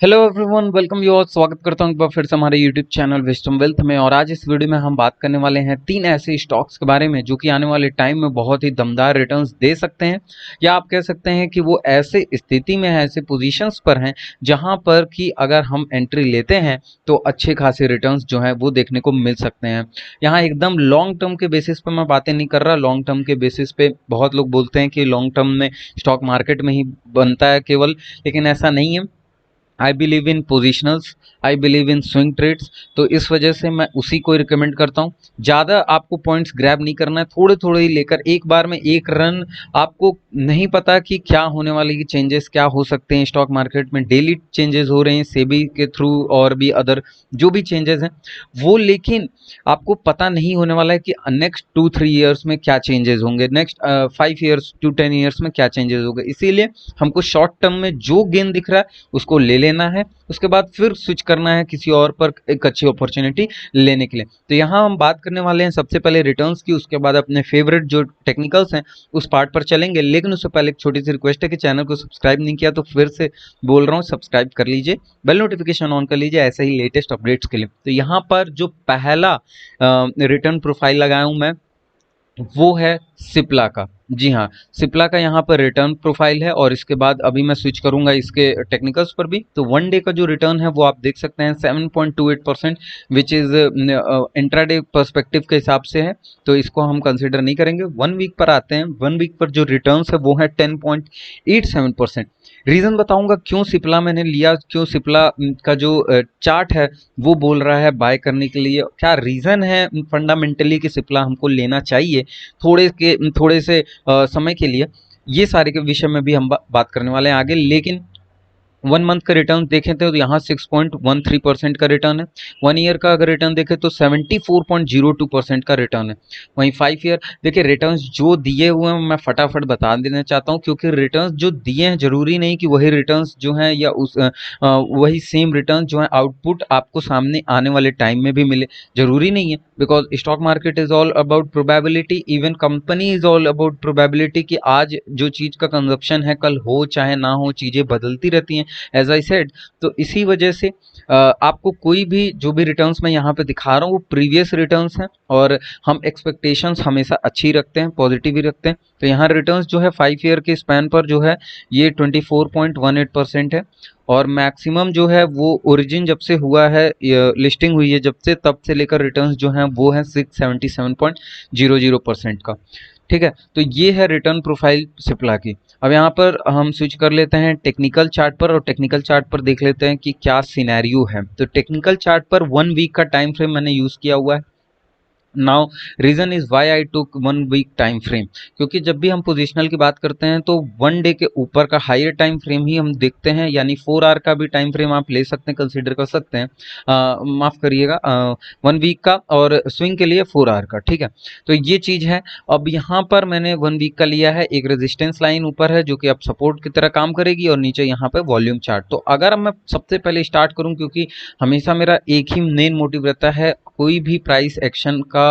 Hello everyone, welcome you all. स्वागत करता हूं एक बार फिर से हमारे यूट्यूब चैनल विजडम वेल्थ में। और आज इस वीडियो में हम बात करने वाले हैं तीन ऐसे स्टॉक्स के बारे में जो कि आने वाले टाइम में बहुत ही दमदार रिटर्न्स दे सकते हैं, या आप कह सकते हैं कि वो ऐसे स्थिति में है, ऐसे पोजीशंस पर हैं जहां पर कि अगर हम एंट्री लेते हैं तो अच्छे खासे रिटर्न्स जो है वो देखने को मिल सकते हैं। यहाँ एकदम लॉन्ग टर्म के बेसिस पे मैं बातें नहीं कर रहा। लॉन्ग टर्म के बेसिस पे बहुत लोग बोलते हैं कि लॉन्ग टर्म में स्टॉक मार्केट में ही बनता है केवल, लेकिन ऐसा नहीं है। I believe in positionals, I believe in swing trades. तो इस वजह से मैं उसी को रिकमेंड करता हूँ। ज़्यादा आपको पॉइंट्स ग्रैब नहीं करना है, थोड़े थोड़े ही लेकर एक बार में एक रन। आपको नहीं पता कि क्या होने वाले की चेंजेस क्या हो सकते हैं स्टॉक मार्केट में। डेली चेंजेस हो रहे हैं सेबी के थ्रू और भी अदर जो भी चेंजेस हैं वो, लेकिन आपको पता नहीं होने वाला है कि नेक्स्ट 2-3 ईयर्स में क्या चेंजेस होंगे, नेक्स्ट 5 ईयर्स टू 10 ईयर्स में क्या चेंजेस होंगे। इसीलिए हमको शॉर्ट टर्म में जो गेन दिख रहा है उसको ले लेना है, उसके बाद फिर स्विच करना है किसी और पर एक अच्छी अपॉर्चुनिटी लेने के लिए। तो यहाँ हम बात करने वाले हैं सबसे पहले रिटर्न्स की, उसके बाद अपने फेवरेट जो टेक्निकल्स हैं उस पार्ट पर चलेंगे। लेकिन उससे पहले एक छोटी सी रिक्वेस्ट है कि चैनल को सब्सक्राइब नहीं किया तो फिर से बोल रहा हूँ, सब्सक्राइब कर लीजिए, बेल नोटिफिकेशन ऑन कर लीजिए ऐसे ही लेटेस्ट अपडेट्स के लिए। तो यहाँ पर जो पहला रिटर्न प्रोफाइल लगाया हूँ मैं, वो है सिप्ला का। जी हाँ, सिप्ला का यहाँ पर रिटर्न प्रोफाइल है। और इसके बाद अभी मैं स्विच करूंगा इसके टेक्निकल्स पर भी। तो वन डे का जो रिटर्न है वो आप देख सकते हैं 7.28%, विच इज इंट्राडे पर्सपेक्टिव के हिसाब से है, तो इसको हम कंसिडर नहीं करेंगे। 1 वीक पर आते हैं। 1 वीक पर जो रिटर्न्स है वो है 10.87%। रीज़न बताऊंगा क्यों सिप्ला मैंने लिया, क्यों सिप्ला का जो चार्ट है वो बोल रहा है बाय करने के लिए, क्या रीज़न है फंडामेंटली कि सिप्ला हमको लेना चाहिए थोड़े से समय के लिए। ये सारे के विषय में भी हम बात करने वाले हैं आगे। लेकिन 1 मंथ का रिटर्न देखें तो यहाँ 6.13% का रिटर्न है। 1 ईयर का अगर रिटर्न देखें तो 74.02% का रिटर्न है। वहीं 5 ईयर देखिए, रिटर्न्स जो दिए हुए हैं मैं फटाफट बता देना चाहता हूँ, क्योंकि रिटर्न्स जो दिए हैं जरूरी नहीं कि वही रिटर्न्स जो हैं या वही सेम रिटर्न जो है आउटपुट आपको सामने आने वाले टाइम में भी मिले, जरूरी नहीं है। Because stock market is all about probability, even company is all about probability कि आज जो चीज़ का कंजप्शन है कल हो चाहे ना हो, चीज़ें बदलती रहती हैं एज आई सेड। तो इसी वजह से आपको कोई भी जो भी रिटर्न्स मैं यहाँ पे दिखा रहा हूँ वो प्रीवियस रिटर्न्स हैं, और हम एक्सपेक्टेशंस हमेशा अच्छी रखते हैं, पॉजिटिव ही रखते हैं। तो यहाँ रिटर्न्स जो है 5 ईयर के स्पैन पर जो है ये 24.18% है। और मैक्सिमम जो है वो ओरिजिन जब से हुआ है, लिस्टिंग हुई है जब से, तब से लेकर रिटर्न्स जो हैं वो है 677.00% का। ठीक है, तो ये है रिटर्न प्रोफाइल सिप्ला की। अब यहाँ पर हम स्विच कर लेते हैं टेक्निकल चार्ट पर, और टेक्निकल चार्ट पर देख लेते हैं कि क्या सिनेरियो है। तो टेक्निकल चार्ट पर 1 वीक का टाइम फ्रेम मैंने यूज़ किया हुआ है। Now reason is why I took 1 week time frame, क्योंकि जब भी हम पोजिशनल की बात करते हैं तो 1 डे के ऊपर का हायर टाइम फ्रेम ही हम देखते हैं, यानी 4 आवर का भी टाइम फ्रेम आप ले सकते हैं, कंसिडर कर सकते हैं। माफ करिएगा, 1 वीक का, और स्विंग के लिए 4 आवर का। ठीक है, तो ये चीज़ है। अब यहाँ पर मैंने 1 वीक का लिया है। एक रेजिस्टेंस लाइन ऊपर है जो कि अब सपोर्ट की तरह काम करेगी, और नीचे यहाँ पे वॉल्यूम चार्ट। तो अगर मैं सबसे पहले स्टार्ट करूँ, क्योंकि हमेशा मेरा एक ही मेन मोटिव रहता है, कोई भी प्राइस एक्शन का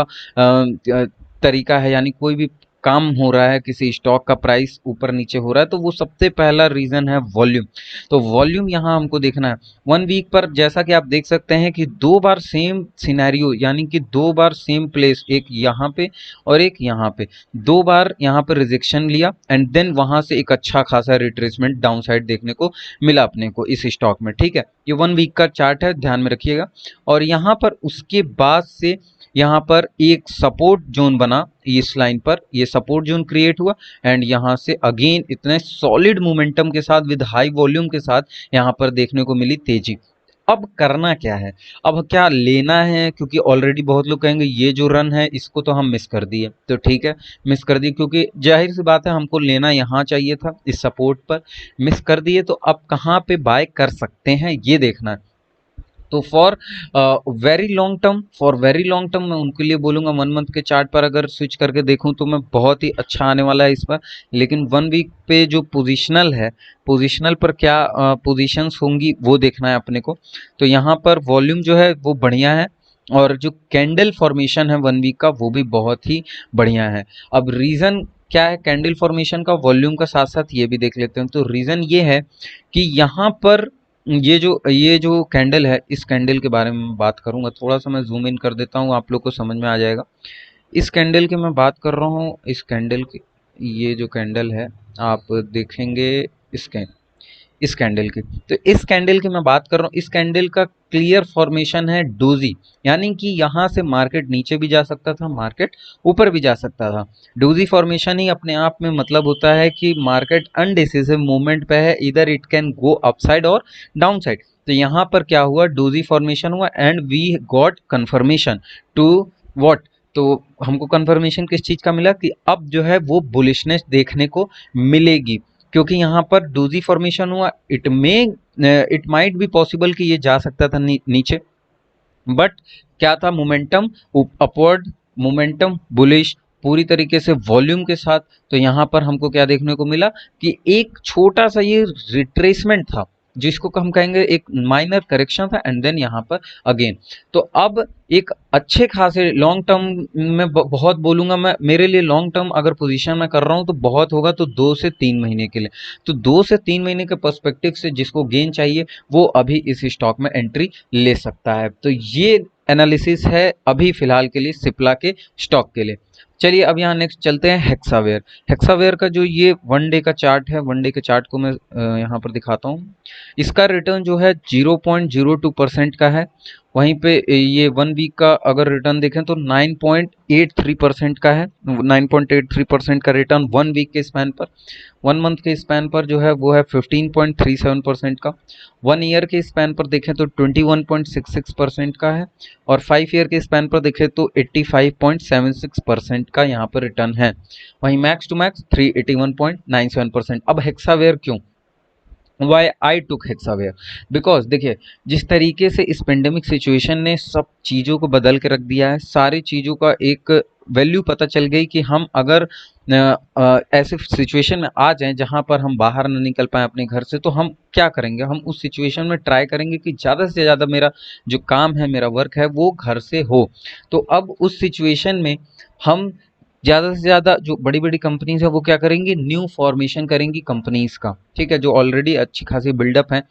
तरीका है, यानी कोई भी काम हो रहा है, किसी स्टॉक का प्राइस ऊपर नीचे हो रहा है, तो वो सबसे पहला रीजन है वॉल्यूम। तो वॉल्यूम यहाँ हमको देखना है 1 वीक पर। जैसा कि आप देख सकते हैं कि 2 बार सेम सिनेरियो, यानी कि 2 बार सेम प्लेस, एक यहाँ पे और एक यहाँ पे, 2 बार यहाँ पे रिजेक्शन लिया, एंड देन वहां से एक अच्छा खासा रिट्रेसमेंट डाउन साइड देखने को मिला अपने को इस स्टॉक में। ठीक है, ये 1 वीक का चार्ट है, ध्यान में रखिएगा। और यहाँ पर उसके बाद से यहाँ पर एक सपोर्ट जोन बना, इस लाइन पर ये सपोर्ट जोन क्रिएट हुआ, एंड यहाँ से अगेन इतने सॉलिड मोमेंटम के साथ विद हाई वॉल्यूम के साथ यहाँ पर देखने को मिली तेजी। अब करना क्या है, अब क्या लेना है, क्योंकि ऑलरेडी बहुत लोग कहेंगे ये जो रन है इसको तो हम मिस कर दिए। तो ठीक है, मिस कर दिए, क्योंकि जाहिर सी बात है हमको लेना यहाँ चाहिए था इस सपोर्ट पर, मिस कर दिए। तो अब कहाँ पे बाय कर सकते हैं ये देखना है। तो फॉर वेरी लॉन्ग टर्म मैं उनके लिए बोलूँगा 1 मंथ के चार्ट पर अगर स्विच करके देखूं तो मैं बहुत ही अच्छा आने वाला है इस पर। लेकिन 1 वीक पे जो पोजीशनल है, पोजीशनल पर क्या पोजीशंस होंगी वो देखना है अपने को। तो यहाँ पर वॉल्यूम जो है वो बढ़िया है, और जो कैंडल फॉर्मेशन है 1 वीक का वो भी बहुत ही बढ़िया है। अब रीज़न क्या है कैंडल फॉर्मेशन का, वॉल्यूम का साथ साथ ये भी देख लेते हैं। तो रीज़न ये है कि यहाँ पर ये जो कैंडल है, इस कैंडल के बारे में बात करूंगा। थोड़ा सा मैं जूम इन कर देता हूँ, आप लोग को समझ में आ जाएगा। इस कैंडल की मैं बात कर रहा हूँ, इस कैंडल की, ये जो कैंडल है आप देखेंगे इसके इस कैंडल की, तो इस कैंडल की मैं बात कर रहा हूँ। इस कैंडल का क्लियर फॉर्मेशन है डोजी, यानी कि यहाँ से मार्केट नीचे भी जा सकता था, मार्केट ऊपर भी जा सकता था। डोजी फॉर्मेशन ही अपने आप में मतलब होता है कि मार्केट अनडिसिसिव मूवमेंट पे है, इधर इट कैन गो अपसाइड और डाउन साइड। तो यहाँ पर क्या हुआ, डोजी फॉर्मेशन हुआ and we got confirmation to what, तो हमको कंफर्मेशन किस चीज़ का मिला कि अब जो है वो बुलिशनेस देखने को मिलेगी, क्योंकि यहाँ पर डोजी फॉर्मेशन हुआ। इट माइट बी पॉसिबल कि ये जा सकता था नीचे, बट क्या था, मोमेंटम अपवर्ड, मोमेंटम बुलिश पूरी तरीके से वॉल्यूम के साथ। तो यहाँ पर हमको क्या देखने को मिला कि एक छोटा सा ये रिट्रेसमेंट था, जिसको हम कहेंगे एक माइनर करेक्शन था, एंड देन यहाँ पर अगेन। तो अब एक अच्छे खासे लॉन्ग टर्म में बहुत बोलूंगा मैं, मेरे लिए लॉन्ग टर्म अगर पोजीशन में कर रहा हूँ तो बहुत होगा तो 2 से 3 महीने के लिए। तो 2 से 3 महीने के पर्सपेक्टिव से जिसको गेन चाहिए वो अभी इस स्टॉक में एंट्री ले सकता है। तो ये एनालिसिस है अभी फिलहाल के लिए सिप्ला के स्टॉक के लिए। चलिए अब यहाँ नेक्स्ट चलते हैं हेक्सावेयर। हेक्सावेयर का जो ये 1 डे का चार्ट है, 1 डे के चार्ट को मैं यहाँ पर दिखाता हूँ। इसका रिटर्न जो है 0.02% का है। वहीं पे ये 1 वीक का अगर रिटर्न देखें तो 9.83% का है। 9.83% का रिटर्न 1 वीक के स्पैन पर। 1 मंथ के स्पैन पर जो है वो है 15.37% का। 1 ईयर के स्पैन पर देखें तो 21.66% का है, और 5 ईयर के स्पैन पर देखें तो 85.76% का यहाँ पर रिटर्न है। वहीं मैक्स टू मैक्स 381.97%। अब हेक्सावेयर क्यों, why I took Hexaware, because देखिए जिस तरीके से इस पेंडेमिक सिचुएशन ने सब चीज़ों को बदल के रख दिया है, सारी चीज़ों का एक वैल्यू पता चल गई कि हम अगर ऐसे सिचुएशन में आ जाएं जहां पर हम बाहर न निकल पाए अपने घर से, तो हम क्या करेंगे, हम उस सिचुएशन में ट्राई करेंगे कि ज़्यादा से ज़्यादा मेरा जो काम है, मेरा वर्क है वो घर से हो। तो अब उस सिचुएशन में हम ज़्यादा से ज़्यादा जो बड़ी-बड़ी कंपनीज़ हैं वो क्या करेंगी, न्यू फॉर्मेशन करेंगी कंपनीज़ का, ठीक है, जो ऑलरेडी अच्छी खासी बिल्डअप है।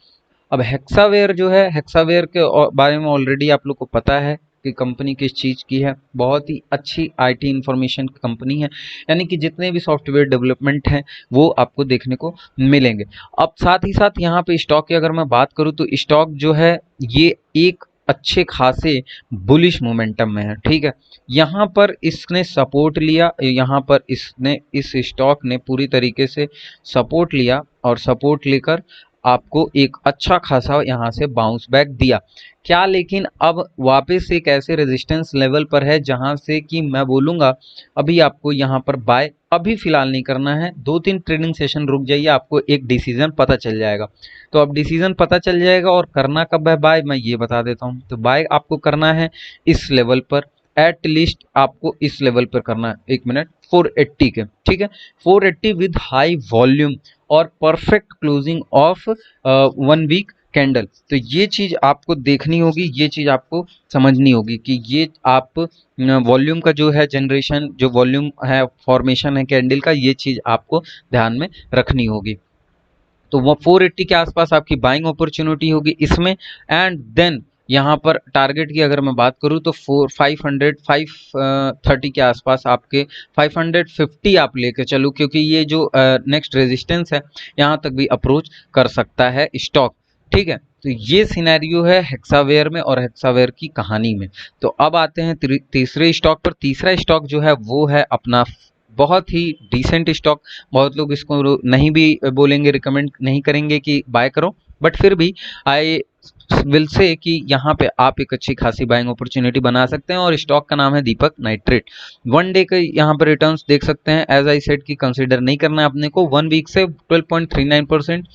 अब हेक्सावेयर जो है, हेक्सावेयर के बारे में ऑलरेडी आप लोग को पता है कि कंपनी किस चीज़ की है। बहुत ही अच्छी आईटी इंफॉर्मेशन कंपनी है, यानी कि जितने भी सॉफ्टवेयर डेवलपमेंट हैं वो आपको देखने को मिलेंगे। अब साथ ही साथ यहाँ पे स्टॉक की अगर मैं बात करूँ तो स्टॉक जो है ये एक अच्छे खासे बुलिश मोमेंटम में है, ठीक है। यहाँ पर इसने सपोर्ट लिया, यहाँ पर इसने इस स्टॉक ने पूरी तरीके से सपोर्ट लिया, और सपोर्ट लेकर आपको एक अच्छा खासा यहाँ से बाउंस बैक दिया क्या, लेकिन अब वापस एक ऐसे रेजिस्टेंस लेवल पर है जहाँ से कि मैं बोलूँगा अभी आपको यहाँ पर बाय अभी फिलहाल नहीं करना है। 2-3 ट्रेडिंग सेशन रुक जाइए, आपको एक डिसीजन पता चल जाएगा। तो अब डिसीजन पता चल जाएगा, और करना कब है बाय मैं ये बता देता हूँ। तो बाय आपको करना है इस लेवल पर, एट लीस्ट आपको इस लेवल पर करना है, 1 मिनट 480 के, ठीक है, 480 विद हाई वॉल्यूम और perfect closing of 1 week candle. तो ये चीज़ आपको देखनी होगी, ये चीज़ आपको समझनी होगी कि ये आप वॉल्यूम का जो है जनरेशन, जो वॉल्यूम है, फॉर्मेशन है कैंडल का, ये चीज़ आपको ध्यान में रखनी होगी। तो वो 480 के आसपास आपकी बाइंग अपॉर्चुनिटी होगी इसमें, एंड देन यहाँ पर टारगेट की अगर मैं बात करूँ तो 530 के आसपास आपके 550 आप लेके चलो, क्योंकि ये जो नेक्स्ट रेजिस्टेंस है यहाँ तक भी अप्रोच कर सकता है स्टॉक, ठीक है। तो ये सिनेरियो है हेक्सावेयर में और हेक्सावेयर की कहानी में। तो अब आते हैं तीसरे स्टॉक पर। तीसरा स्टॉक जो है वो है अपना बहुत ही डिसेंट स्टॉक। बहुत लोग इसको नहीं भी बोलेंगे, रिकमेंड नहीं करेंगे कि बाय करो, बट फिर भी आई विल से कि यहाँ पे आप एक अच्छी खासी बाइंग अपॉर्चुनिटी बना सकते हैं, और स्टॉक का नाम है दीपक नाइट्रेट। 1 डे के यहाँ पर रिटर्न्स देख सकते हैं, एज आई सेड की कंसीडर नहीं करना है अपने को। 1 वीक से 12.39%,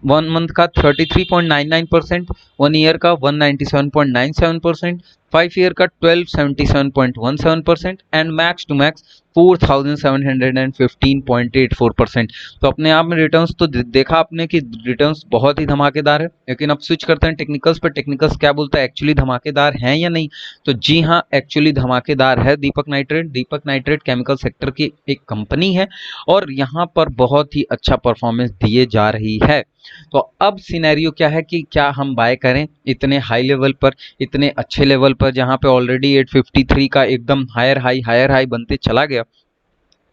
1 मंथ का 33.99%, 1 ईयर का 197.97%, 5 ईयर का 1277.17% एंड मैक्स टू मैक्स 4715.84%। तो अपने आप में रिटर्न्स तो देखा आपने कि रिटर्न्स बहुत ही धमाकेदार है। लेकिन अब स्विच करते हैं टेक्निकल्स पर। टेक्निकल्स क्या बोलता है, एक्चुअली धमाकेदार हैं या नहीं? तो जी हाँ, एक्चुअली धमाकेदार है दीपक नाइट्रेट। दीपक नाइट्रेट केमिकल सेक्टर की एक कंपनी है और यहाँ पर बहुत ही अच्छा परफॉर्मेंस दिए जा रही है। तो अब सिनेरियो क्या है कि क्या हम बाय करें इतने हाई लेवल पर, इतने अच्छे लेवल पर, जहां पे ऑलरेडी 853 का एकदम हायर हाई बनते चला गया।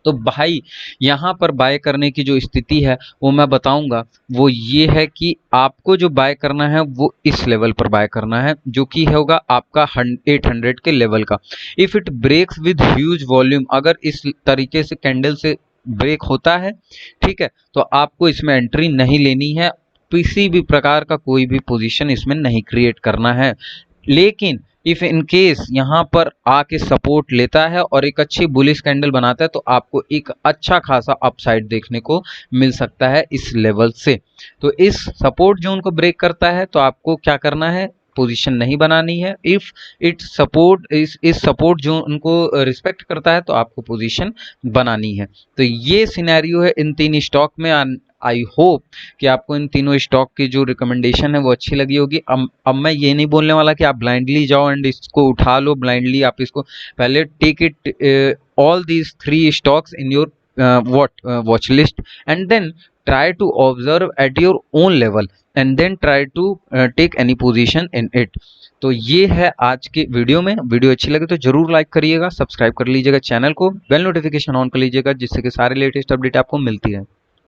तो भाई यहाँ पर बाय करने की जो स्थिति है वो मैं बताऊंगा, वो ये है कि आपको जो बाय करना है वो इस लेवल पर बाय करना है, जो कि होगा आपका 800 के लेवल का। If it breaks with huge volume, अगर इस तरीके से कैंडल से ब्रेक होता है, ठीक है, तो आपको इसमें एंट्री नहीं लेनी है। किसी भी प्रकार का कोई भी पोजीशन इसमें नहीं क्रिएट करना है। लेकिन इफ इन केस यहाँ पर आके सपोर्ट लेता है और एक अच्छी बुलिश कैंडल बनाता है, तो आपको एक अच्छा खासा अपसाइड देखने को मिल सकता है इस लेवल से। तो इस सपोर्ट जोन को ब्रेक करता है तो आपको क्या करना है, पोजीशन नहीं बनानी है। इफ इट सपोर्ट इस सपोर्ट जोन को रिस्पेक्ट करता है तो आपको पोजीशन बनानी है। तो ये सिनेरियो है इन तीन स्टॉक में। आई होप कि आपको इन तीनों स्टॉक की जो रिकमेंडेशन है वो अच्छी लगी होगी। अब मैं ये नहीं बोलने वाला कि आप ब्लाइंडली जाओ एंड इसको उठा लो ब्लाइंडली। आप इसको पहले take it all these 3 stocks in your watch list and then try to observe at your own level and then try to take any position in it। तो ये है आज के वीडियो में। वीडियो अच्छी लगे तो जरूर लाइक करिएगा, सब्सक्राइब कर लीजिएगा चैनल को, बेल नोटिफिकेशन ऑन कर लीजिएगा, जिससे कि सारे लेटेस्ट अपडेट आपको मिलती है।